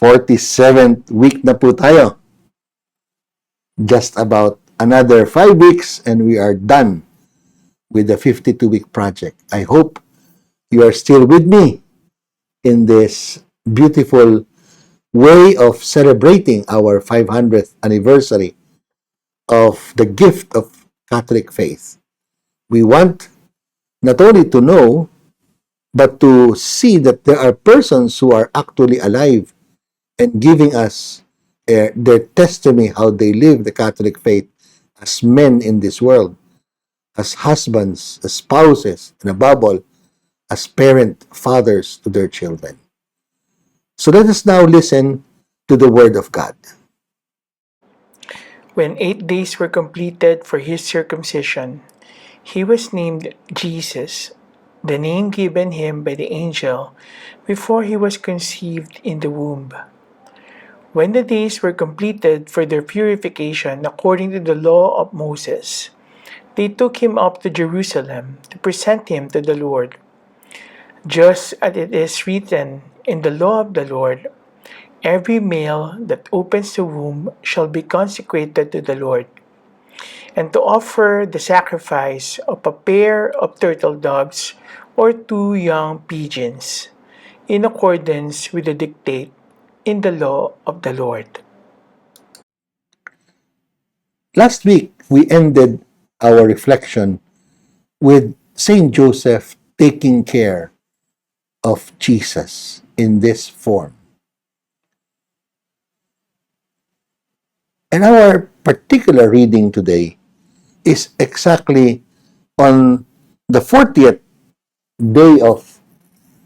47th week na po tayo. Just about another 5 weeks and we are done with the 52-week project. I hope you are still with me in this beautiful way of celebrating our 500th anniversary of the gift of Catholic faith. We want not only to know, but to see that there are persons who are actually alive and giving us their testimony how they live the Catholic faith as men in this world, as husbands, as spouses, and above all, as fathers to their children. So let us now listen to the Word of God. When 8 days were completed for his circumcision, he was named Jesus, the name given him by the angel before he was conceived in the womb. When the days were completed for their purification according to the law of Moses, they took him up to Jerusalem to present him to the Lord. Just as it is written in the law of the Lord, every male that opens the womb shall be consecrated to the Lord, and to offer the sacrifice of a pair of turtle doves or 2 young pigeons, in accordance with the dictate in the law of the Lord. Last week, we ended our reflection with Saint Joseph taking care of Jesus in this form. And our particular reading today is exactly on the 40th day of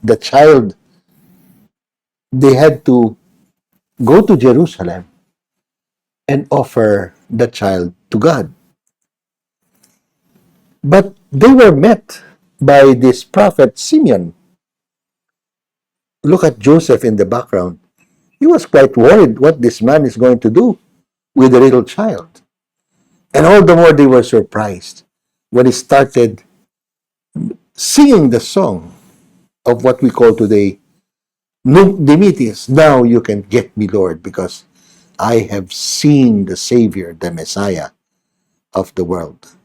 the child. They had to go to Jerusalem and offer the child to God. But they were met by this prophet Simeon. Look at Joseph in the background. He was quite worried what this man is going to do with the little child. And all the more they were surprised when he started singing the song of what we call today Nunc Dimittis. Now you can get me, Lord, because I have seen the Savior, the Messiah of the world.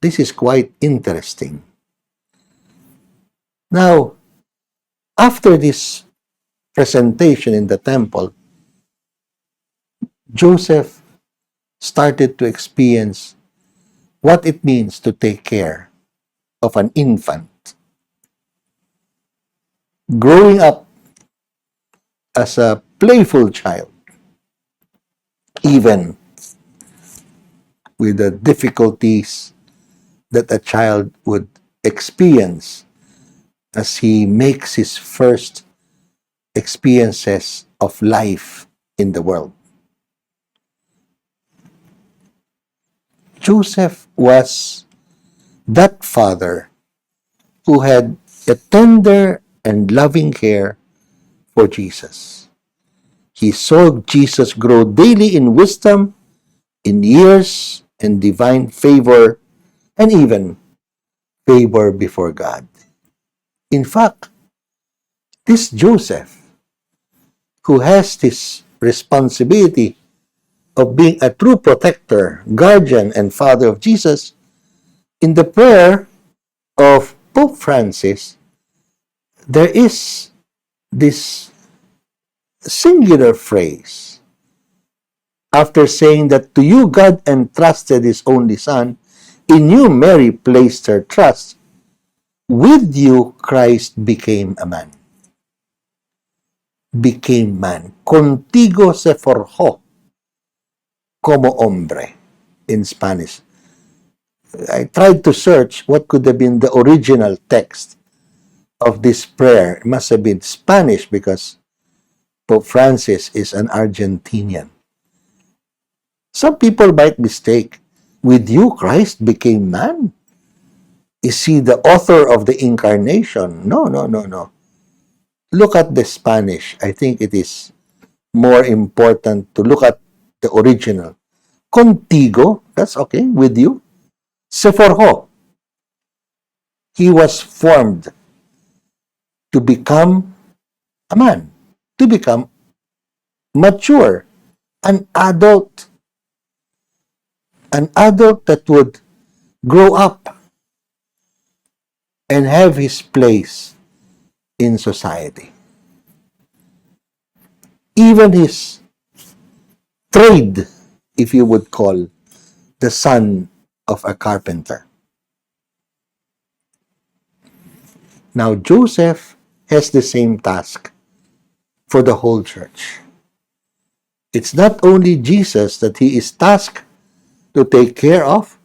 This is quite interesting. Now, after this presentation in the temple, Joseph started to experience what it means to take care of an infant. Growing up as a playful child, even with the difficulties that a child would experience as he makes his first experiences of life in the world. Joseph was that father who had a tender and loving care for Jesus. He saw Jesus grow daily in wisdom, in years, and divine favor, and even favor before God. In fact, this Joseph, who has this responsibility of being a true protector, guardian, and father of Jesus, in the prayer of Pope Francis, there is this singular phrase. After saying that to you God entrusted his only Son, in you Mary placed her trust, with you Christ became a man. Became man. Contigo se forjó como hombre in Spanish. I tried to search what could have been the original text of this prayer. It must have been Spanish because Pope Francis is an Argentinian. Some people might mistake, with you Christ became man. Is he the author of the incarnation? No. Look at the Spanish. I think it is more important to look at the original. Contigo, that's okay, with you. Se forjó. He was formed to become a man. to become mature, an adult, an adult that would grow up and have his place in society. Even his trade, if you would call the son of a carpenter. Now, Joseph has the same task for the whole church. It's not only Jesus that he is tasked to take care of,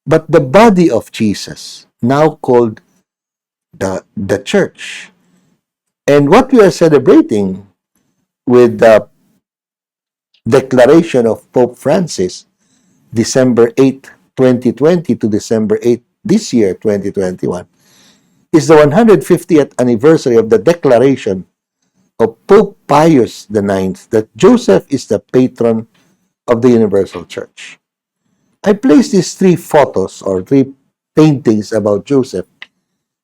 but the body of Jesus, now called the church. And what we are celebrating with the declaration of Pope Francis, December 8, 2020 to December 8 this year, 2021, is the 150th anniversary of the declaration of Pope Pius IX that Joseph is the patron of the Universal Church. I placed these three photos or three paintings about Joseph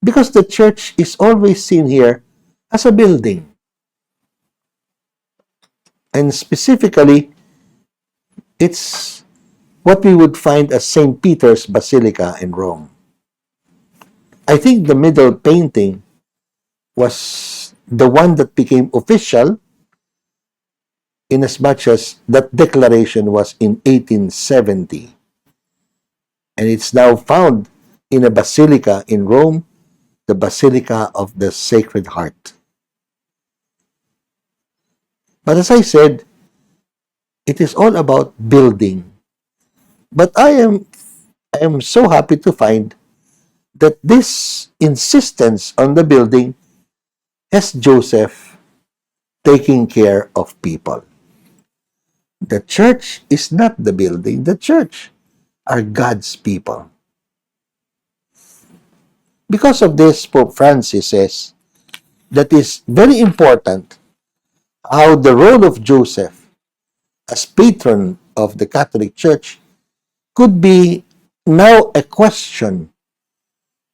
because the church is always seen here as a building. And specifically, it's what we would find as St. Peter's Basilica in Rome. I think the middle painting was the one that became official in as much as that declaration was in 1870. And it's now found in a basilica in Rome, the Basilica of the Sacred Heart. But as I said, it is all about building. But I am so happy to find that this insistence on the building has Joseph taking care of people. The church is not the building. The church are God's people. Because of this, Pope Francis says that is very important how the role of Joseph as patron of the Catholic Church could be now a question.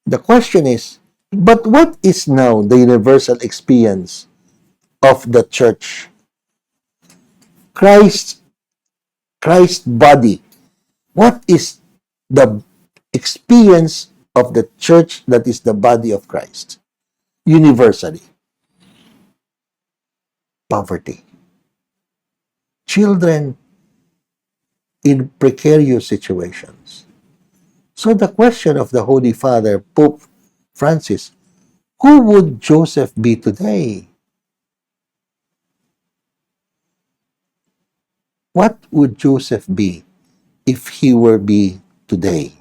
The question is, but what is now the universal experience of the church? Christ, Christ's body. What is the experience of the church that is the body of Christ? Universally. Poverty. Children in precarious situations. So the question of the Holy Father, Pope Francis, who would Joseph be today? What would Joseph be if he were be today?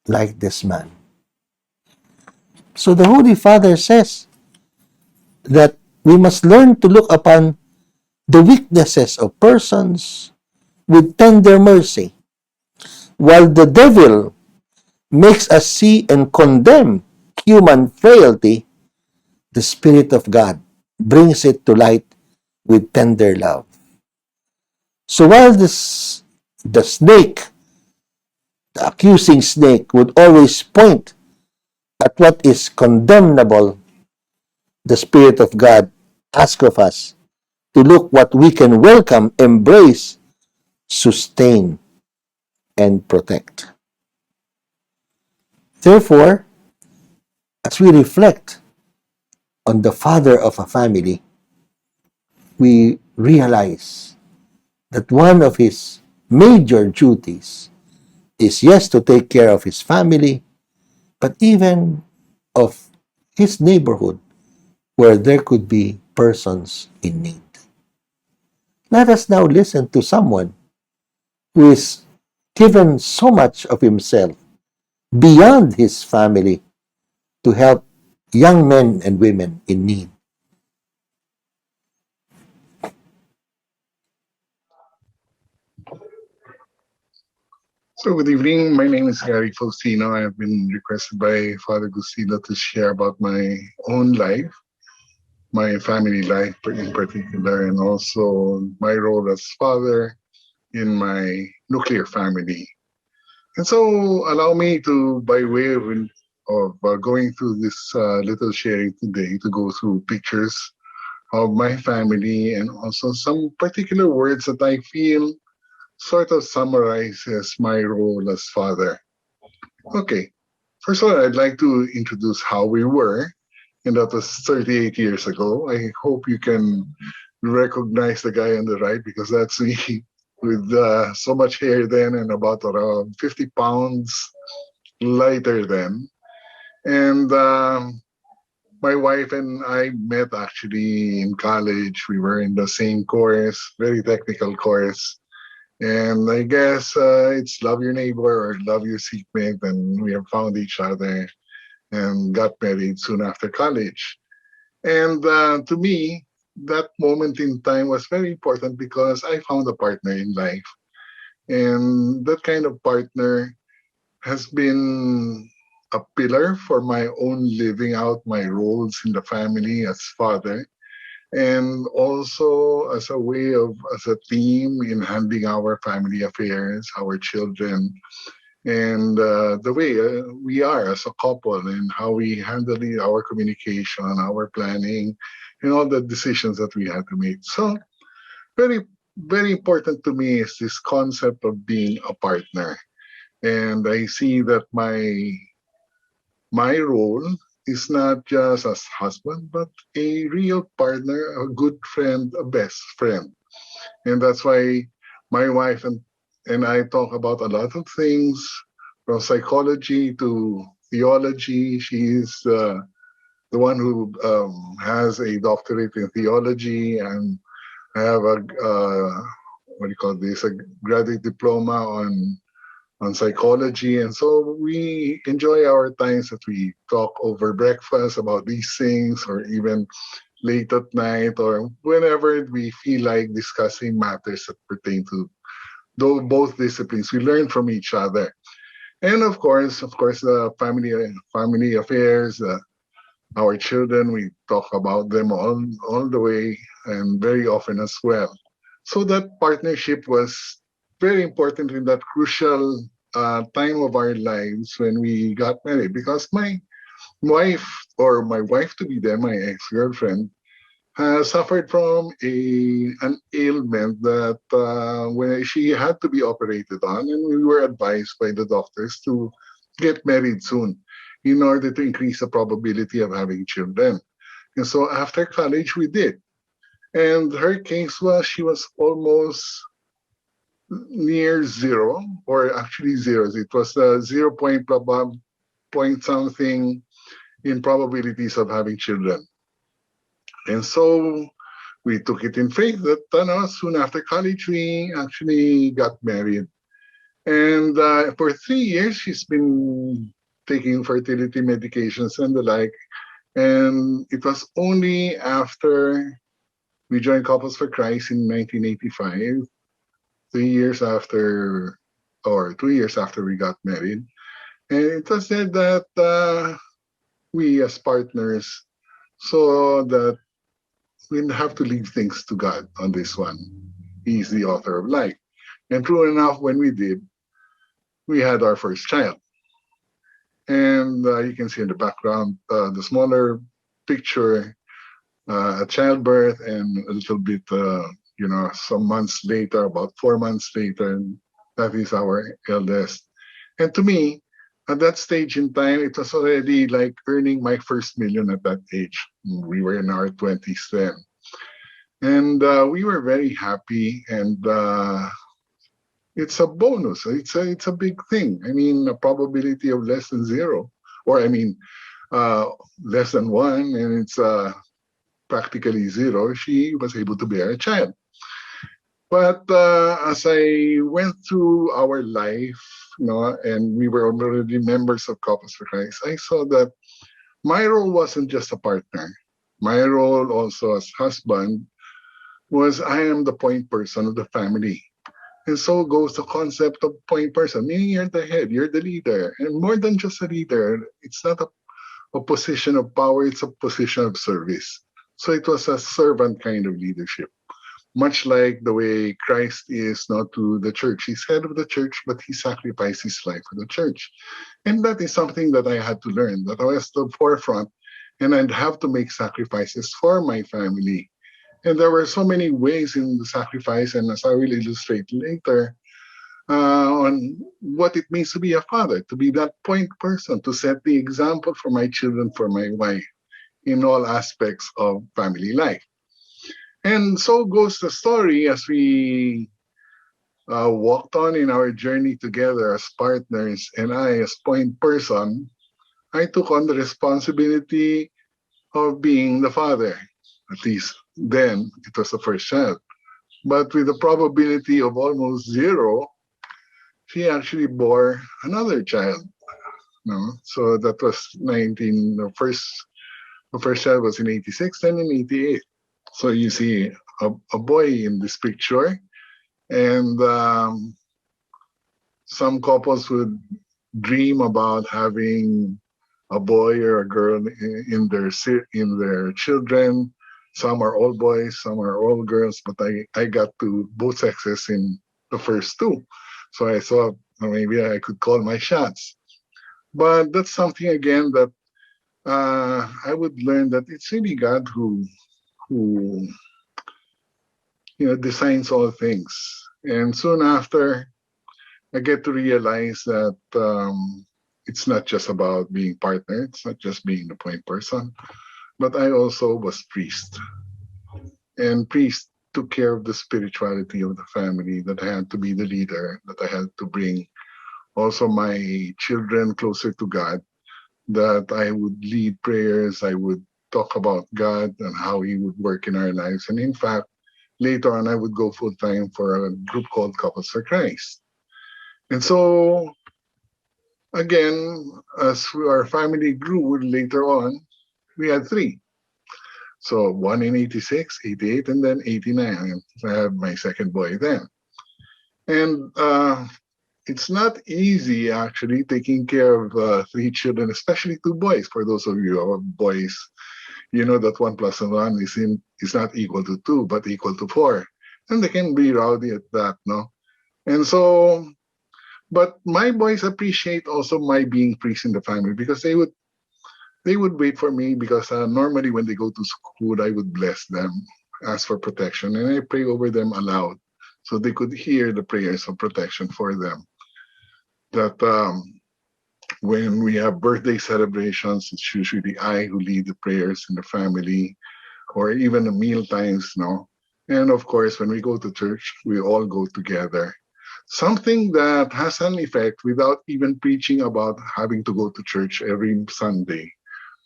Like this man. So the Holy Father says that we must learn to look upon the weaknesses of persons with tender mercy, while the devil makes us see and condemn human frailty. The Spirit of God brings it to light with tender love. So while the snake, the accusing snake, would always point at what is condemnable, the Spirit of God asks of us to look what we can welcome, embrace, sustain, and protect. Therefore, as we reflect on the father of a family, we realize that one of his major duties is, yes, to take care of his family, but even of his neighborhood where there could be persons in need. Let us now listen to someone who is given so much of himself beyond his family to help young men and women in need. So, good evening. My name is Gary Faustino. I have been requested by Father Gustilo to share about my own life, my family life in particular, and also my role as father in my nuclear family. And so, allow me to, by way of going through this little sharing today, to go through pictures of my family, and also some particular words that I feel sort of summarizes my role as father. Okay, first of all, I'd like to introduce how we were, and that was 38 years ago. I hope you can recognize the guy on the right because that's me with so much hair then and about around 50 pounds lighter then. And my wife and I met actually in college. We were in the same course, very technical course. And I guess it's love your neighbor or love your seatmate, and we have found each other and got married soon after college. And to me, that moment in time was very important because I found a partner in life. And that kind of partner has been a pillar for my own living out my roles in the family as father, and also as a way of, as a team in handling our family affairs, our children, and the way we are as a couple and how we handle our communication, our planning, and all the decisions that we had to make. So very, very important to me is this concept of being a partner. And I see that my role is not just as husband, but a real partner, a good friend, a best friend. And that's why my wife and I talk about a lot of things from psychology to theology. She's the one who has a doctorate in theology, and I have a what do you call this? A graduate diploma on psychology, and so we enjoy our times that we talk over breakfast about these things, or even late at night, or whenever we feel like discussing matters that pertain to both disciplines. We learn from each other, and of course, the family affairs, our children. We talk about them all the way and very often as well. So that partnership was very important in that crucial time of our lives when we got married, because my wife, or my wife to be then, my ex-girlfriend, has suffered from an ailment that when she had to be operated on, and we were advised by the doctors to get married soon in order to increase the probability of having children. And so after college, we did. And her case was she was almost near zero, or actually zeros. It was 0 point something in probabilities of having children. And so we took it in faith that soon after college, we actually got married. And for 3 years, she's been taking fertility medications and the like. And it was only after we joined Couples for Christ in 1985, 3 years after, or 2 years after we got married. And it was said that we as partners saw that we have to leave things to God on this one. He's the author of life. And true enough, when we did, we had our first child. And you can see in the background the smaller picture at childbirth, and a little bit, some months later, about 4 months later, that is our eldest. And to me, at that stage in time, it was already like earning my first million at that age. We were in our 20s then. And we were very happy, and it's a bonus. It's a big thing. I mean, a probability of less than zero, or I mean, less than one, and it's practically zero. She was able to bear a child. But as I went through our life, and we were already members of Couples for Christ, I saw that my role wasn't just a partner. My role also as husband was I am the point person of the family. And so goes the concept of point person, meaning you're the head, you're the leader. And more than just a leader, it's not a position of power, it's a position of service. So it was a servant kind of leadership, much like the way Christ is not to the church. He's head of the church, but he sacrificed his life for the church. And that is something that I had to learn, that I was the forefront, and I'd have to make sacrifices for my family. And there were so many ways in the sacrifice, and as I will illustrate later, on what it means to be a father, to be that point person, to set the example for my children, for my wife, in all aspects of family life. And so goes the story as we walked on in our journey together as partners, and I, as point person, I took on the responsibility of being the father. At least then, it was the first child. But with a probability of almost zero, she actually bore another child. No? So that was 19, the first child was in 86, then in 88. So you see a boy in this picture, and some couples would dream about having a boy or a girl in their children. Some are all boys, some are all girls, but I got to both sexes in the first two. So I thought maybe I could call my shots. But that's something again that I would learn that it's really God who designs all things. And soon after, I get to realize that it's not just about being partner, it's not just being the point person, but I also was priest. And priest took care of the spirituality of the family, that I had to be the leader, that I had to bring also my children closer to God, that I would lead prayers, I would talk about God and how He would work in our lives. And in fact, later on, I would go full time for a group called Couples for Christ. And so, again, as our family grew later on, we had three. So one in 86, 88, and then 89. I had my second boy then. And it's not easy actually taking care of three children, especially two boys. For those of you who are boys, you know that one plus one is not equal to two, but equal to four. And they can be rowdy at that, no? And so, but my boys appreciate also my being priest in the family, because they would wait for me, because normally when they go to school, I would bless them, ask for protection, and I pray over them aloud so they could hear the prayers of protection for them. That when we have birthday celebrations, it's usually I who lead the prayers in the family, or even the meal times, no? And of course, when we go to church, we all go together. Something that has an effect without even preaching about having to go to church every Sunday.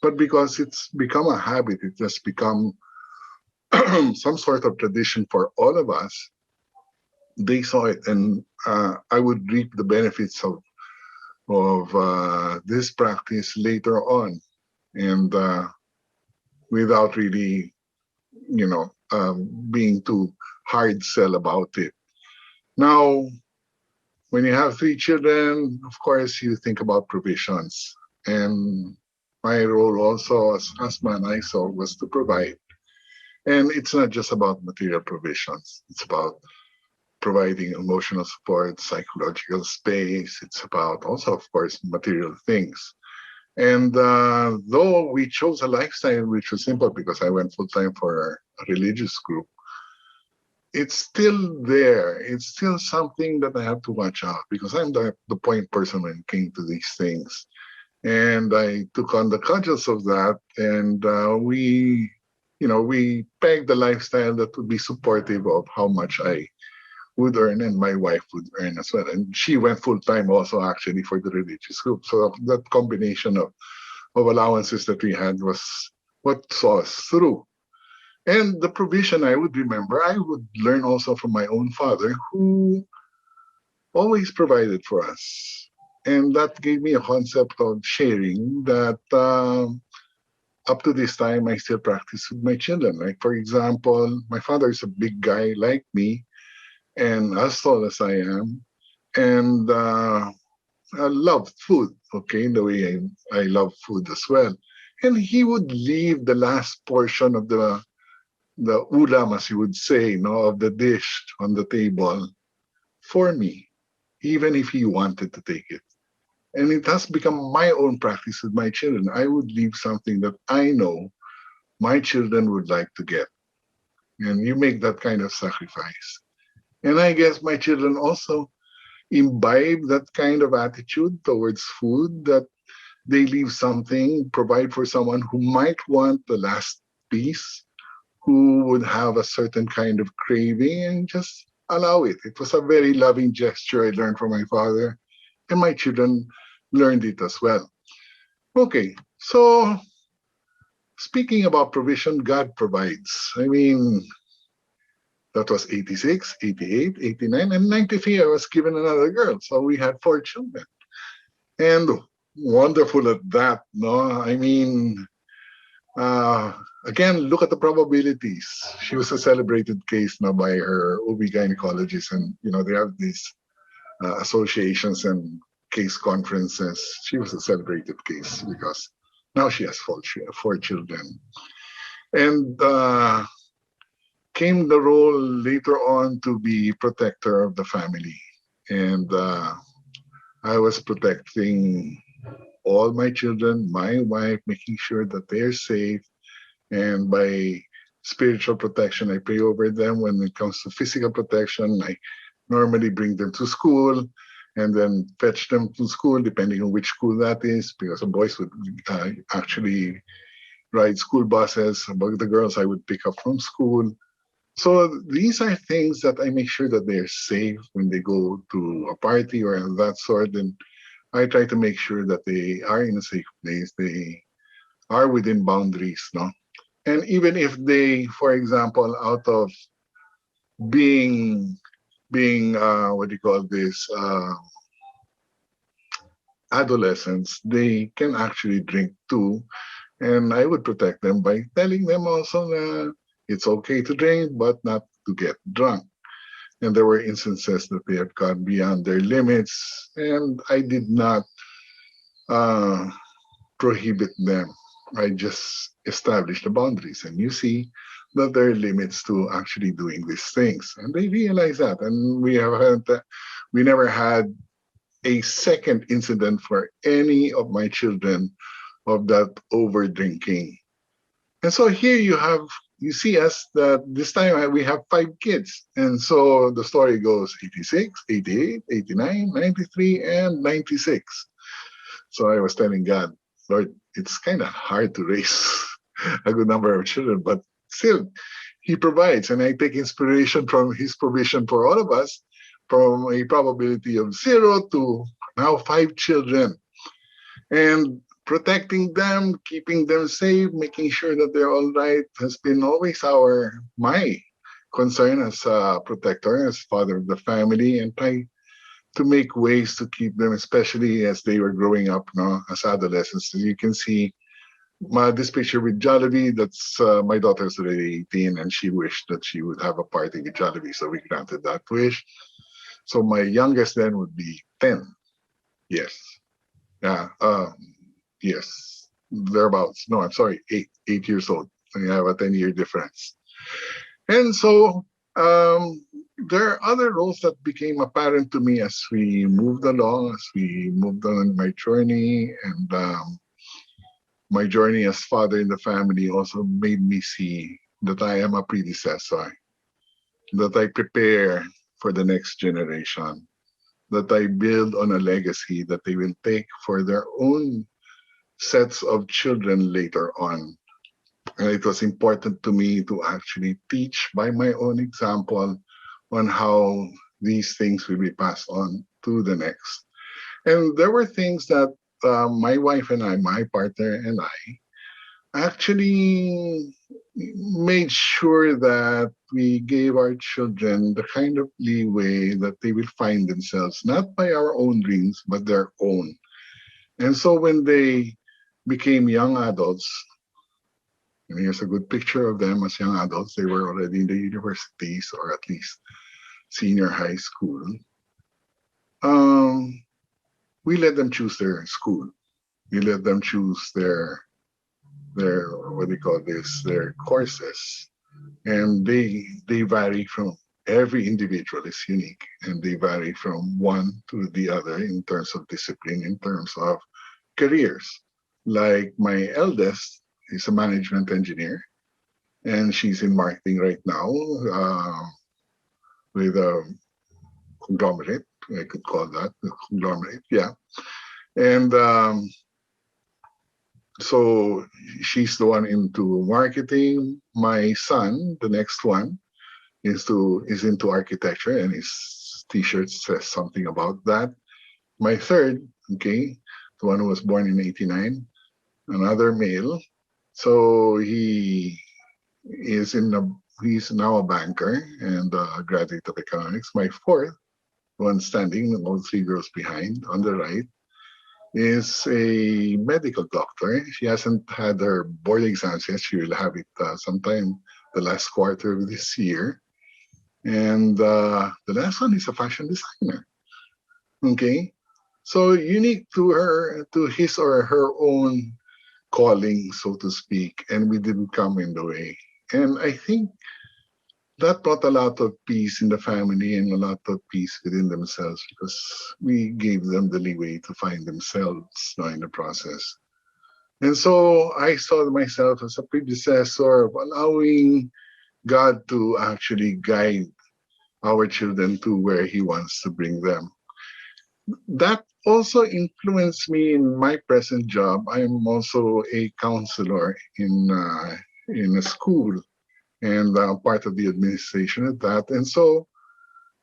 But because it's become a habit, it has become some sort of tradition for all of us. They saw it, and I would reap the benefits of this practice later on, and without really, being too hard sell about it. Now, when you have three children, of course, you think about provisions, and my role also as husband, I saw, was to provide. And it's not just about material provisions. It's about providing emotional support, psychological space. It's about also, of course, material things. And though we chose a lifestyle which was simple, because I went full time for a religious group, it's still there. It's still something that I have to watch out, because I'm the point person when it came to these things. And I took on the cudgels of that, and we pegged the lifestyle that would be supportive of how much I would earn and my wife would earn as well. And she went full time also actually for the religious group. So that combination of allowances that we had was what saw us through. And the provision I would remember, I would learn also from my own father, who always provided for us. And that gave me a concept of sharing that up to this time I still practice with my children. Like, for example, my father is a big guy like me, and as tall as I am, and I love food, okay, in the way I love food as well. And he would leave the last portion of the ulam, as you would say, no, of the dish on the table for me, even if he wanted to take it. And it has become my own practice with my children. I would leave something that I know my children would like to get. and you make that kind of sacrifice. And I guess my children also imbibe that kind of attitude towards food, that they leave something, provide for someone who might want the last piece, who would have a certain kind of craving, and just allow it. It was a very loving gesture I learned from my father, and my children learned it as well. Okay, so speaking about provision, God provides. I mean, that was 86, 88, 89, and 93. I was given another girl. So we had four children. And wonderful at that, no? I mean, uh, again, look at the probabilities. She was a celebrated case now by her OB gynecologist, and they have these associations and case conferences. She was a celebrated case because now she has four children. And came the role later on to be protector of the family. And I was protecting all my children, my wife, making sure that they're safe. And by spiritual protection, I pray over them. When it comes to physical protection, I normally bring them to school and then fetch them to school, depending on which school that is, because the boys would actually ride school buses. Among the girls, I would pick up from school. So these are things that I make sure that they're safe when they go to a party or of that sort. And I try to make sure that they are in a safe place. They are within boundaries, no? And even if they, for example, out of being what do you call this, adolescents, they can actually drink too. And I would protect them by telling them also that it's okay to drink, but not to get drunk. And there were instances that they have gone beyond their limits, and I did not uh, prohibit them. I just established the boundaries, and you see that there are limits to actually doing these things, and they realize that. And we never had a second incident for any of my children of that over drinking. And so here you see us that this time we have five kids. And so the story goes 86, 88, 89, 93, and 96. So I was telling God, Lord, it's kind of hard to raise a good number of children, but still, He provides. And I take inspiration from His provision for all of us, from a probability of 0 to now 5 children. And protecting them, keeping them safe, making sure that they're all right has been always my concern as a protector, as father of the family, and try to make ways to keep them, especially as they were growing up, no, as adolescents. As you can see, this picture with Jollibee, that's my daughter's already 18, and she wished that she would have a party with Jollibee, so we granted that wish. So my youngest then would be 10. Yes. Yeah. Yes. Thereabouts. No, I'm sorry, 8 years old. We have a 10-year difference. And so there are other roles that became apparent to me as we moved along, as we moved on my journey. And my journey as father in the family also made me see that I am a predecessor, that I prepare for the next generation, that I build on a legacy that they will take for their own sets of children later on. And it was important to me to actually teach by my own example on how these things will be passed on to the next. And there were things that my wife and I, my partner and I, actually made sure that we gave our children the kind of leeway that they will find themselves, not by our own dreams, but their own. And so when they became young adults, and here's a good picture of them as young adults, they were already in the universities or at least senior high school. Um, we let them choose their school. We let them choose their what do you call this, their courses, and they vary from, every individual is unique, and they vary from one to the other in terms of discipline, in terms of careers. Like my eldest is a management engineer, and she's in marketing right now with a conglomerate. I could call that a conglomerate, yeah. And so she's the one into marketing. My son, the next one, is into architecture, and his T-shirt says something about that. My third, okay, the one who was born in '89, another male. So is in a he's now a banker and a graduate of economics. My fourth, one standing, all three girls behind on the right, is a medical doctor. She hasn't had her board exams yet. She will have it sometime the last quarter of this year. And the last one is a fashion designer. Okay, so unique to her, to his or her own calling, so to speak, and we didn't come in the way. And I think that brought a lot of peace in the family and a lot of peace within themselves because we gave them the leeway to find themselves in the process. And so I saw myself as a predecessor of allowing God to actually guide our children to where He wants to bring them. That also influenced me in my present job. I am also a counselor in a school and part of the administration of that. And so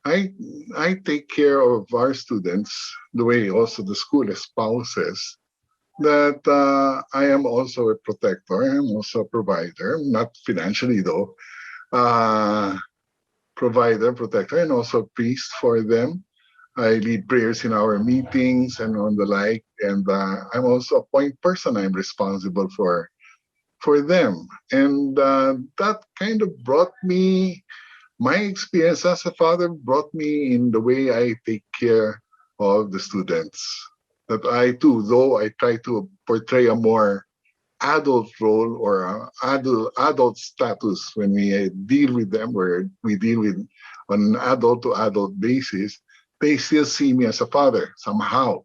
I I take care of our students the way also the school espouses that I am also a protector. I am also a provider, not financially though, uh, provider, protector, and also priest for them. I lead prayers in our meetings and on the like, and I'm also a point person. I'm responsible for them, and that kind of brought me my experience as a father brought me in the way I take care of the students. That I too, though I try to portray a more adult role or adult status when we deal with them, where we deal with on an adult to adult basis, they still see me as a father somehow.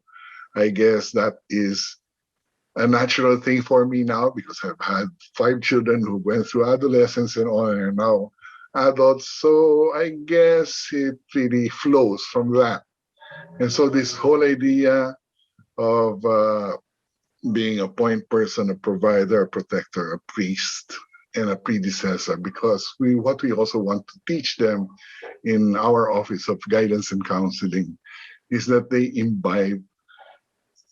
I guess that is a natural thing for me now because I've had five children who went through adolescence and on and now adults. So I guess it really flows from that. And so this whole idea of being a point person, a provider, a protector, a priest, and a predecessor, because what we also want to teach them in our office of guidance and counseling is that they imbibe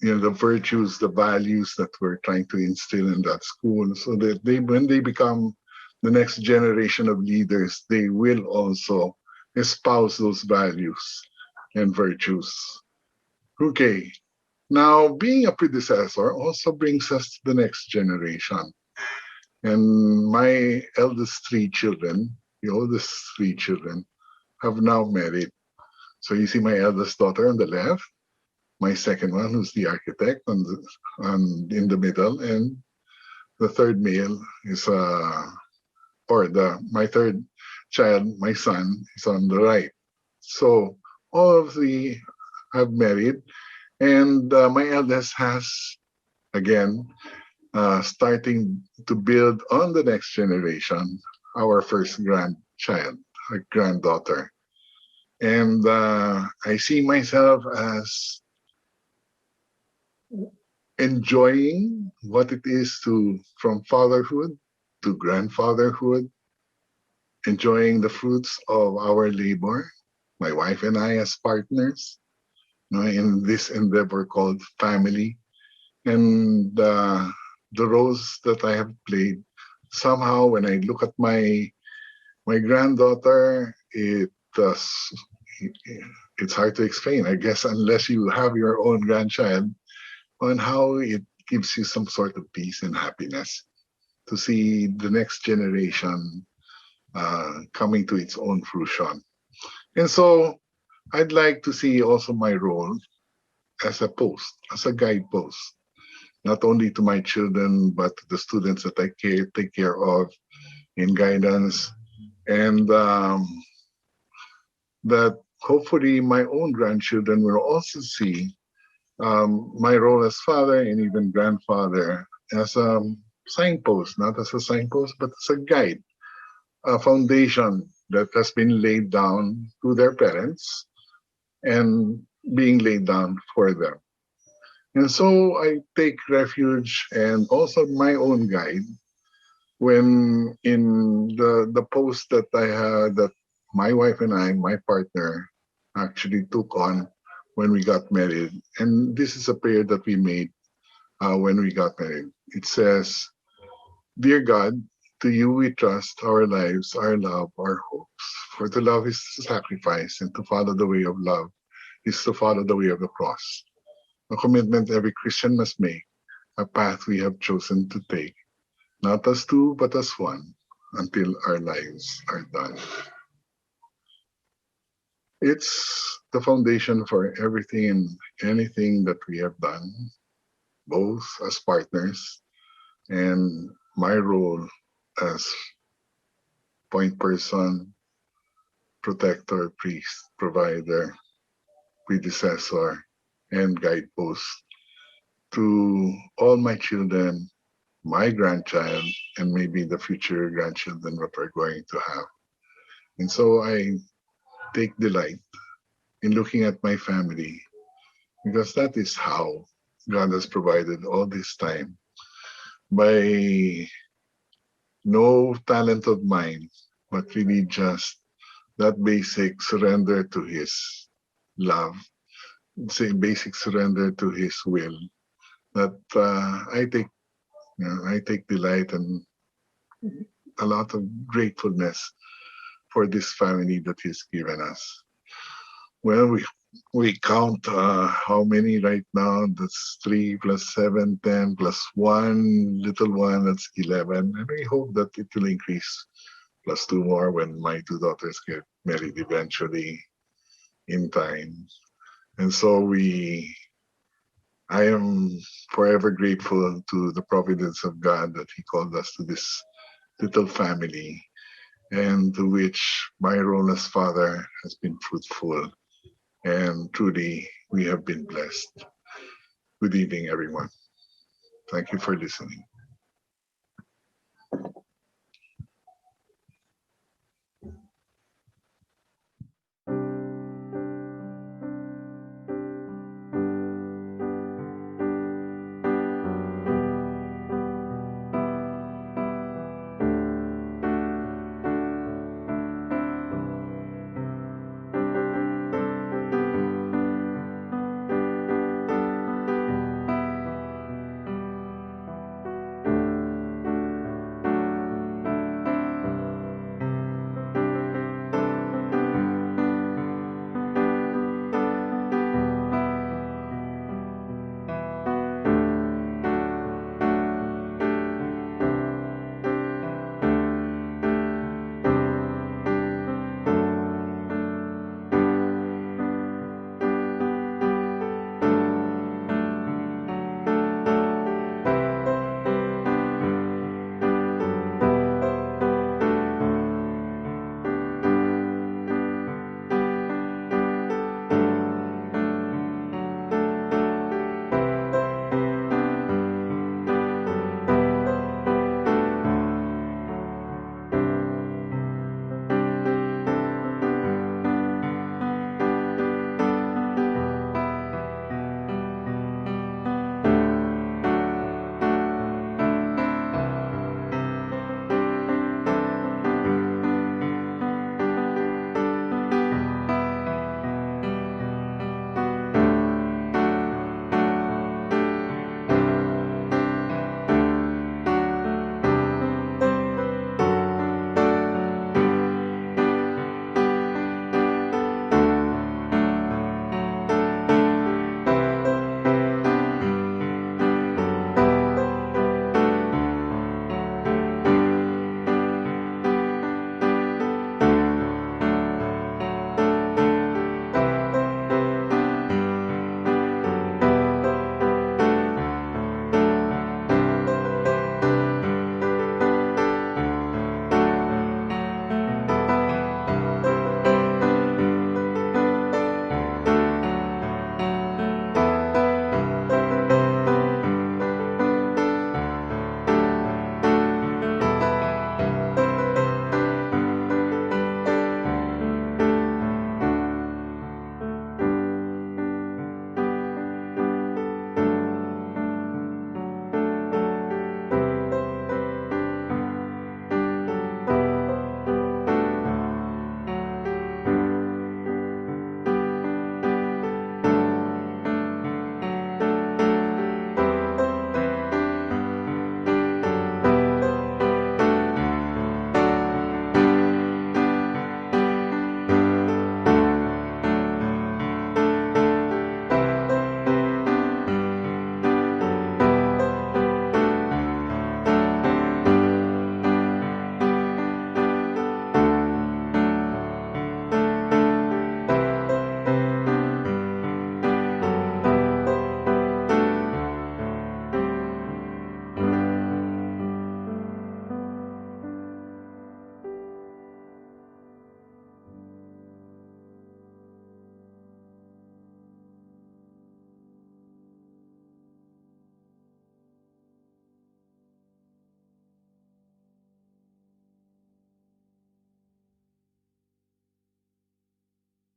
the virtues, the values that we're trying to instill in that school, so that they, when they become the next generation of leaders, they will also espouse those values and virtues. Okay, now being a predecessor also brings us to the next generation. And my eldest three children, the oldest three children, have now married. So you see my eldest daughter on the left, my second one, who's the architect, in the middle, and the third male is or the my third child, my son, is on the right. So all of the have married, and my eldest has again starting to build on the next generation, our first grandchild, a granddaughter, and I see myself as enjoying what it is to from fatherhood to grandfatherhood, enjoying the fruits of our labor, my wife and I as partners, in this endeavor called family, and the roles that I have played. Somehow, when I look at my granddaughter, it's hard to explain, I guess, unless you have your own grandchild, on how it gives you some sort of peace and happiness to see the next generation coming to its own fruition. And so I'd like to see also my role as a post, as a guidepost, not only to my children, but to the students that I take care of in guidance. And that hopefully my own grandchildren will also see my role as father and even grandfather as a signpost, not as a signpost, but as a guide a foundation that has been laid down to their parents and being laid down for them. And so I take refuge and also my own guide when in the post that I had, that my wife and I, my partner, actually took on when we got married. And this is a prayer that we made when we got married. It says, "Dear God, to you we trust our lives, our love, our hopes. For to love is to sacrifice, and to follow the way of love is to follow the way of the cross. A commitment every Christian must make, a path we have chosen to take, not as two, but as one, until our lives are done." It's the foundation for everything and anything that we have done, both as partners and my role as point person, protector, priest, provider, predecessor, and guidepost to all my children, my grandchild, and maybe the future grandchildren that we're going to have. And so I take delight in looking at my family because that is how God has provided all this time by no talent of mine, but really just that basic surrender to His love, say basic surrender to His will. That I take delight and a lot of gratefulness for this family that He's given us. Well, we count how many right now. That's 3 plus 7, 10 plus 1, little one, that's 11. And we hope that it will increase plus 2 more when my 2 daughters get married eventually in time. And so I am forever grateful to the providence of God that He called us to this little family, and to which my role as father has been fruitful. And truly, we have been blessed. Good evening, everyone. Thank you for listening.